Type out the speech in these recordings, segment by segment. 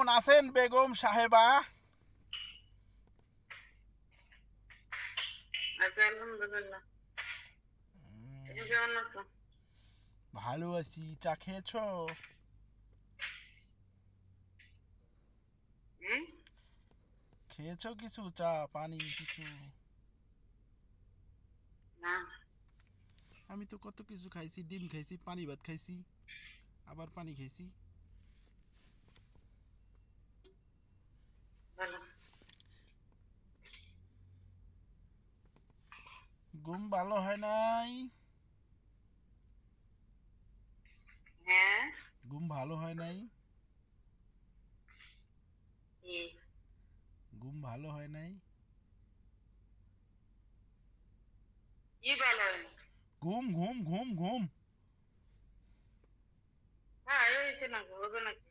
কেমন আছেন বেগম সাহেবা? আলহামদুলিল্লাহ। কেমন আছো? ভালো আছি। চা খেয়েছো? খেয়েছো কিছু চা পানি কিছু? না। আমি তো কত কিছু খাইছি, ডিম খাইছি, পানি ভাত খাইছি, আবার পানি খাইছি। ভালো। ঘুম ভালো হয় নাই? হ্যাঁ। ঘুম ভালো হয় নাই? কি? ঘুম ভালো হয় নাই? কি ভালো হয়নি? ঘুম ঘুম ঘুম ঘুম হ্যাঁ, হয়েছে না, হবে নাকি?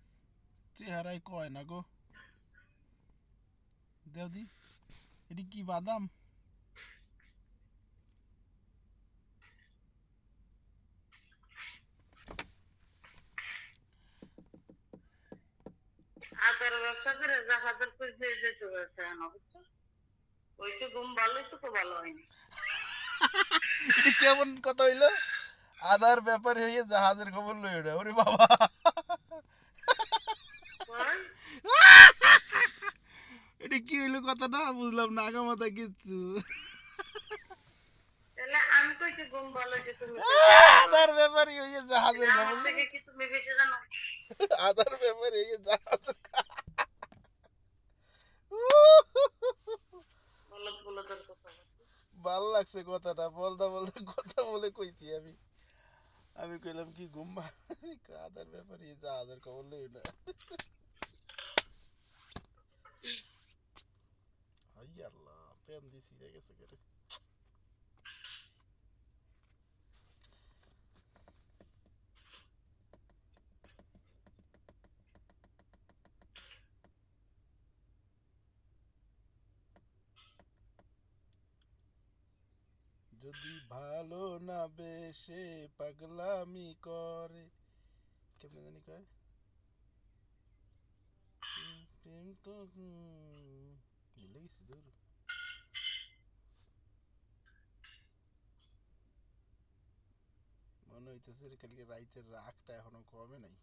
চেহারায় কয় না গো। দেওদি, এটি কি বাদাম? আদার ব্যবসা করে জাহাজের পয়সা যেতে হয়েছে না, বুঝছো? ওইসে ঘুম ভালো হয়েছে তো ভালো হয়নি। এটি কেমন কথা হইলো? আদার ব্যাপারে হইয়ে জাহাজের খবর লই ওটা, ওরে বাবা। কই? এটা কি হইলো কথাটা বুঝলাম না, আগামাথা কিচ্ছু। তাহলে আমি কইছি ঘুম ভালো হয়েছে, তুমি কইছো ঘুম ভালো আদার হয়নি। ব্যাপারে হইয়ে তাহলে জাহাজের আমার খবর লই। থেকে কি তুমি বেশি জানো? আদার ব্যাপারে হইয়ে জাহাজের বলত বলতের কথা বলছি। ভাল লাগছে কথাটা, বলতে বলতে কথা বলে কইছি আমি। আমি কইলাম কি ঘুম আদার ব্যাপারে জাহাজের খবর লই না। হাই আল্লাহ, পেন দিছি রে গেছে করে। যদি ভালো না বেশে পাগলামি করে, কেমনে জানি কয়, প্রেম তো ভুলে গেছি দূর। মনে হইতেছে কালকে রাইতের রাগটা এখনো কমে নাই।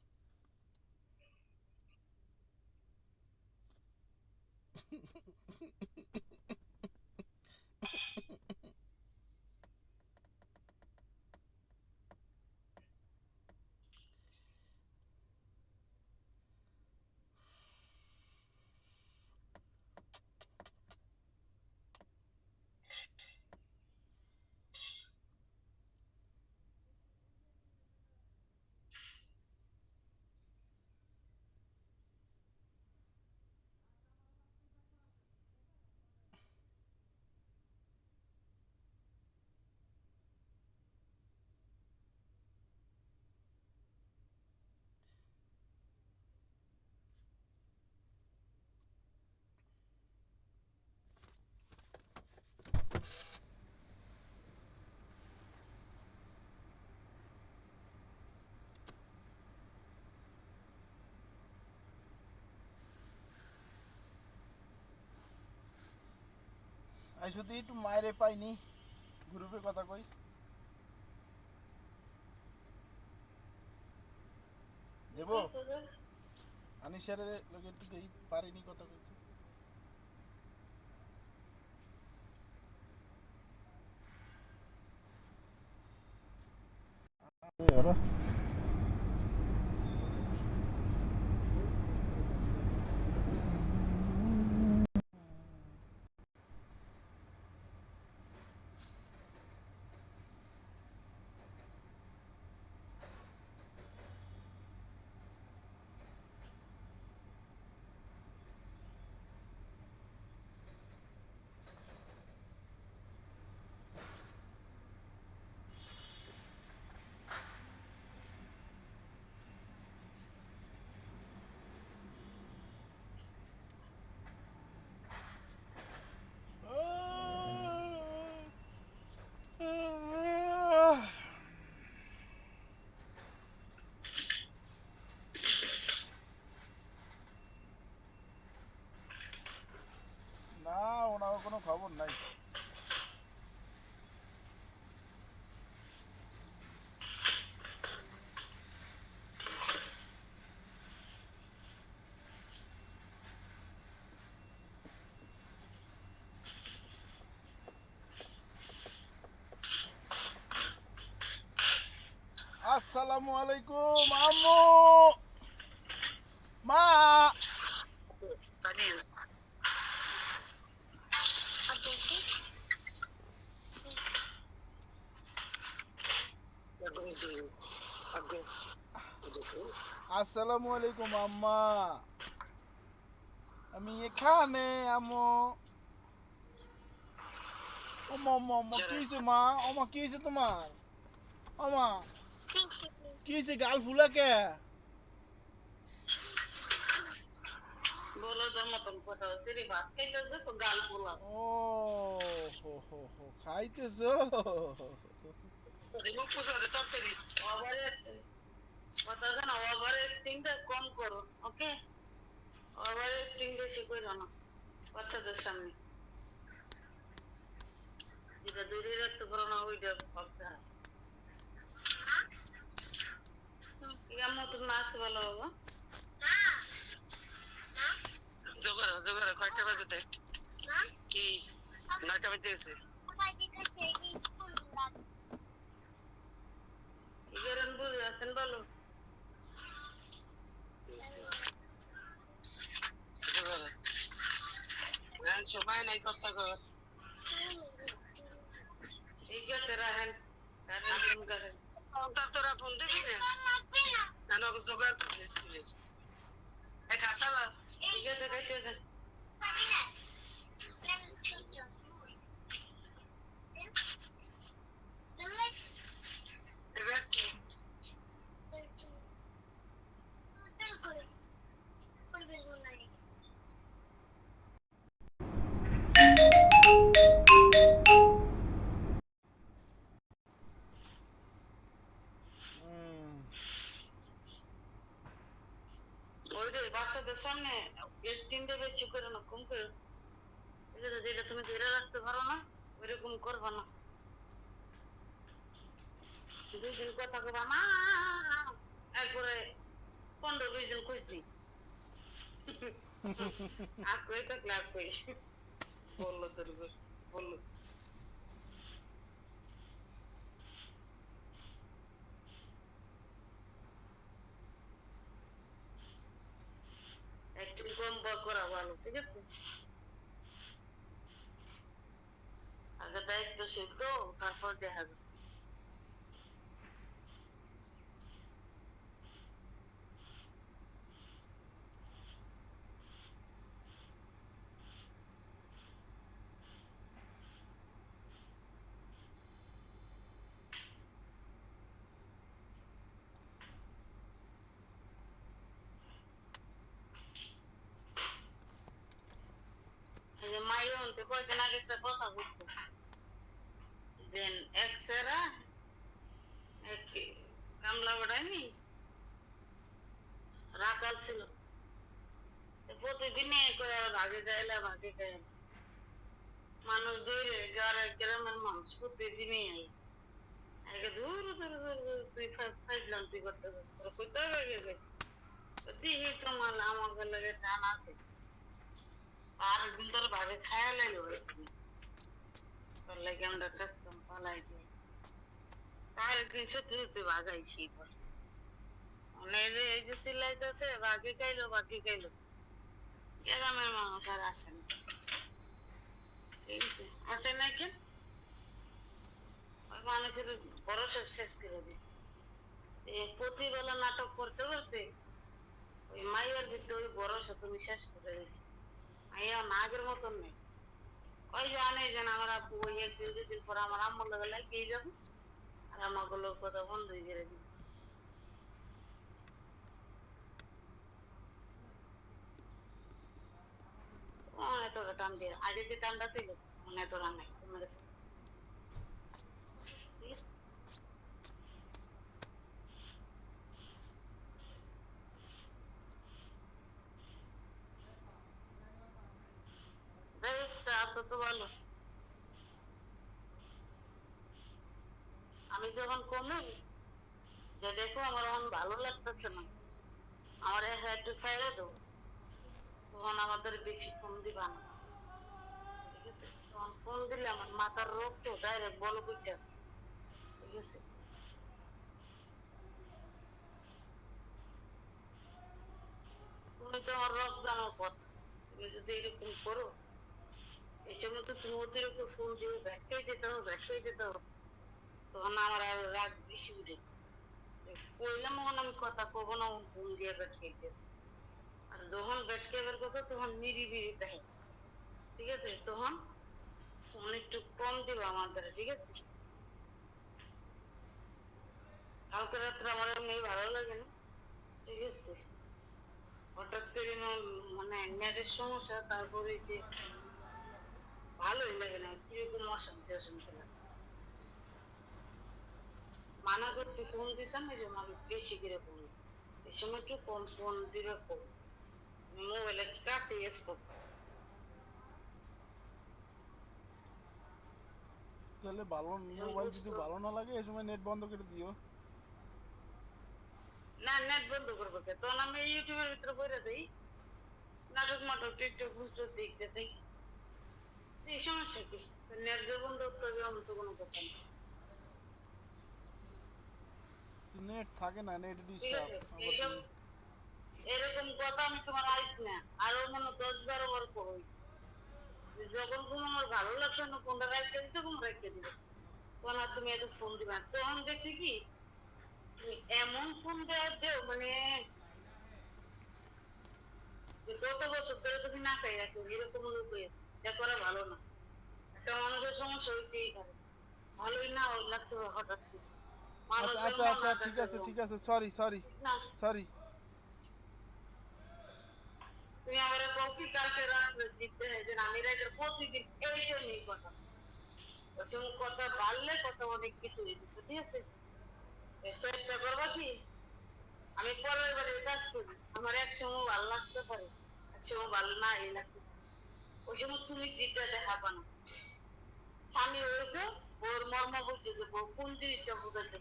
আমি শুধু একটু মায়েরে পাইনি, গ্রুপে কথা কই। দেবো আনিসারে লোক একটু দেই, পারিনি কথা কইতে। ওরা কোনো খবর নাই। আসসালামু আলাইকুম আম্মু। মা। আসসালামু আলাইকুম আম্মা। আমি এখানে আম্মু। ওমা ওমা ওমা কি হয়েছে মা? ওমা কি হয়েছে তোমার? ওমা কি হয়েছে? গাল ফুলা কে? বলদের মতন কথা হচ্ছে রে, ভাত খাইতেছে তো গাল পোলা। ও হো হো হো খাইতেছো? ওভার কথা জানো, ওভার অ্যাক্টিংটা কম করো, ওকে? ওভার অ্যাক্টিং বেশি করো না বাচ্চাদের সামনে। যেটা দূরে রাখতে পারো না ওইটা ভাবতে হয়। কেমন তো নাচ ভালো বাবা। জোগাড় জোগাড় কয়টা বাজে দেখ কি 9টা বাজে গেছে কি করেন বুঝে আছেন বলো। জোগাড় সময় নাই কথা কর ঠিক আছে রাখেন, রাখেন ফোন করেন। তার তোরা ফোন দেখি না না জোগাড় স্কুলে খাতালা ঠিক আছে কাটিয়ে দেন। এবার কি ওই যে বাচ্চাদের সামনে অ্যাক্টিংটা বেশি করো না, কম করো। ঠিক আছে, যেটা তুমি ধরে রাখতে পারো না ওইরকম করবা না। দুই দিন কথা কবা মা, একবারে 15-20 দিন খুঁজছি আর কই তো ক্লাস কই বললো তোর বললো। একটু কম করা ভালো, ঠিক আছে? আগে দায়িত্ব শিখতো, তারপর দেখা যাবে। এই যে মাইও আনতে কয়দিন আগে একটা কথা বলতো, দেন এক সেরা এক কামলা বাড়ায়নি রাখাল ছিল, প্রতিদিনে করে ভাগে গাইলা ভাগে গাইলা মানুষ দৌড়ে গ্রামের মানুষ প্রতিদিনই আই আগে দূর দূর দূর দূর তুই ফাইজলান্তি করতেছিস, তোর কোথায় ভাগে গেছিস? দিহি তোমার আমাকে লাগে টান আছে আর একদিন তোর ভাগে খায়া লাগলো তোর লাগে আমরা কাস্টম পালাই দিয়ে তার একদিন সত্যি সত্যি ভাগাইছি বস। মানে এই যে সিলাইতেছে ভাগে খাইলো গ্রামের মানুষ আর আসেন, ঠিক আছে? আসে না কেন? ওই মানুষের ভরসা শেষ করে দিচ্ছে। প্রতিবেলা নাটক করতে করতে ওই মাইয়ার ভিতরে ওই ভরসা তুমি শেষ করে দিচ্ছি। মাইয়া নাগের মতন নেই, ওই জানে যেন আমার আব্বু ওই একদিন দুদিন পর আমার আম্মুর লাগে লাগিয়ে যাবে আর আমাকে লোক কথা বন্ধই করে দিবে। এতটা টান দিয়ে আগে যে টানটা ছিল মনে এতটা নাই তোমার কাছে, ঠিক আছে? ব্যবস্থা আছে তো ভালো। আমি যখন কমে যে দেখো আমার এখন ভালো লাগতেছে না, আমার হ্যাঁ একটু ছাইড়ে দাও, তখন আমাদের বেশি ফোন দিবা না, ঠিক আছে? তখন ফোন দিলে আমার মাথার রোগ তো ডাইরেক্ট বলো বুঝছে, ঠিক আছে? তুমি তো আমার রোগ জানার কথা, তুমি যদি এরকম করো এই সময় তো তুমি অতিরিক্ত ফোন দিয়ে ব্যাখ্যাই দিতে হবে, তখন আমার আর রাগ বেশি উঠে। কইলাম এখন আমি কথা কব না, ফোন দিয়ে ব্যাখ্যাই দিয়েছে। আর যখন ব্যাখ্যাবার কথা তখন নিরিবিরি দেখে, ঠিক আছে? তখন ফোন একটু কম দিবা আমাদের, ঠিক আছে? কালকে রাত্রে আমার এমনি ভালো লাগে না, ঠিক আছে? হঠাৎ করে মানে নেটের সমস্যা, তারপরে যে ভালোই লাগে না, কিরকম অশান্তি অশান্তি লাগে। মানা করছি ফোন দিতাম, এই জন্য আমি বেশি করে ফোন দিই। এই সময় একটু কম ফোন দিবে, কম মোবাইলের কাছে ইউজ করতাম। তাহলে ভালো, মোবাইল যদি ভালো না লাগে এই সময় নেট বন্ধ করে দিও। না, নেট বন্ধ করবো কে? তখন আমি ইউটিউবের ভিতরে বইরে দিই, নাটক মাটক টিকটক ফুটটক দেখতে দিই, এই সমস্যা কি? নেট যে বন্ধ করতে হবে এমন তো কোনো কথা নেই, নেট থাকে না, নেট ঠিক ডিস্টার্ব আছে? আবার এইসব তুমি। এরকম কথা আমি তোমার আইস না, আরো মনে 10-12 বার করো। যখন কোনো আমার ভালো লাগছে না, ফোনটা রাখতে দিতে তখন রেখে দিবে, তখন আর তুমি এত ফোন দিবে না। তখন দেখছি কি তুমি এমন ফোন দেও মানে যে কত বছর ধরে তুমি না খাই আছো, এরকম লোক হয়েছে, এটা করা ভালো না। একটা মানুষের সমস্যা হইতেই পারে, ভালোই না লাগতে হবে হঠাৎ করে, আচ্ছা মানুষের আচ্ছা মন আচ্ছা, ঠিক আকাশের আছে রং, ঠিক আছে, সরি সরি ঠিক না? সরি। তুমি আমার কফি কালকে রাত্রে জিততে যে আমি রাইতের প্রতিদিন এইটা নিয়ে কথা, ওই সময় কথা বাড়লে কথা অনেক কিছু হয়ে যেত, ঠিক আছে? চেষ্টা করবা কি আমি পরের বারে কাজ করি, আমার এক সময় ভালো লাগতে পারে, এক সময় ভালো না এই লাগতে পারে, ওই সময় তুমি জিতটা দেখাবা না। স্বামী হয়েছে, ওর মর্ম বুঝছে যে বউ কোন জিনিসটা বুঝাতে,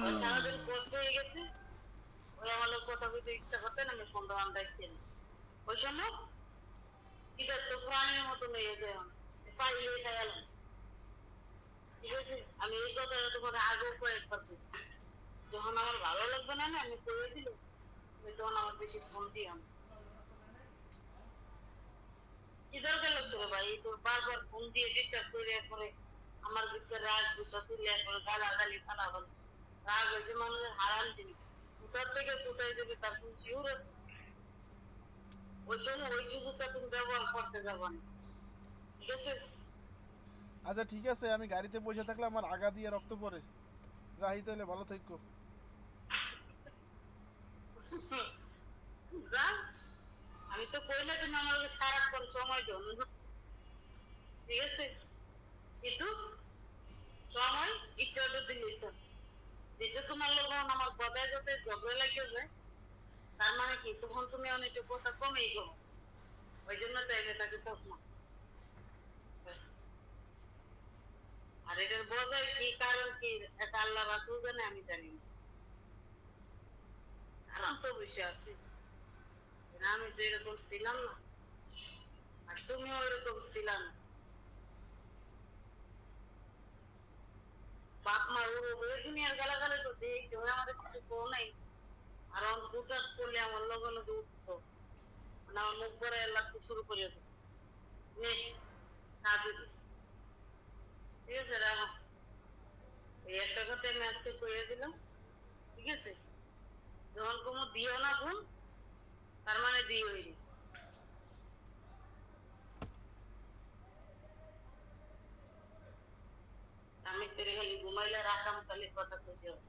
ওই সারাদিন কষ্ট হয়ে গেছে, ওই আমার কথা বলতে ইচ্ছা করতে না, আমি ফোনটা অন রাখছি না। ওই সময় এটা তো প্রাণীর মতো হয়ে যায়, পাইলে গেলাম, ঠিক আছে? আমি এই কথাটা তোমার আগেও কয়েকবার বলছি, যখন আমার ভালো লাগবে না না আমি করে দিল, তুমি তখন আমার বেশি ফোন দিও না। কি দরকার লাগছে রে ভাই, তোর বারবার ফোন দিয়ে ডিস্টার্ব করে করে আমার ভিতরে রাগ দুটা তুলে করে গালাগালি ফালাফালি, রাগ হয়েছে মানুষের হারাম জিনিস, কোথার থেকে কোথায় দেবে তার কোন শিওর আছে? ওই সময় ওই সুযোগটা তুমি ব্যবহার করতে যাবা না, ঠিক আছে? আচ্ছা ঠিক আছে, আমি গাড়িতে বসে থাকলে আমার আগা দিয়ে রক্ত পড়ে। রাহি, তাহলে ভালো থাকো। যা, আমি তো কইলে তুমি আমাকে সারাক্ষণ সময় দাও না, ঠিক আছে? কিন্তু সময় একটু একটু দিলেছ, যেটা তোমার লোক আমার কথায় যাতে ঝগড়া লাগে যায়, তার মানে কি তখন তুমি অনেকটা কথা কমেই গো, ওই জন্য টাইমে তাকে থাক না। আর এটার বোঝায় কি কারণ কি, এটা আল্লাহ রাসূল জানে, আমি জানি না, কারণ তো বিষয় আছে, আমি তো এরকম ছিলাম না, আর তুমিও এরকম ছিলা না। বাপ মা ওই দুনিয়ার গালাগালি তো দিয়ে কেউ আমাদের কিছু কেউ নাই, আর আমার দুটার করলে আমার লগে লগে উঠতো, মানে আমার মুখ পরে লাগতে শুরু করে দিত, নে কাজে দে। ঠিক আছে রাখো, এই একটা কথা আমি আজকে কইয়া দিলাম, ঠিক আছে? যখন কোনো দিও না ফোন, তার মানে দিওই না। আমি তেরে খালি ঘুমাইলে রাখাম, তাহলে কথা কইতে হবে।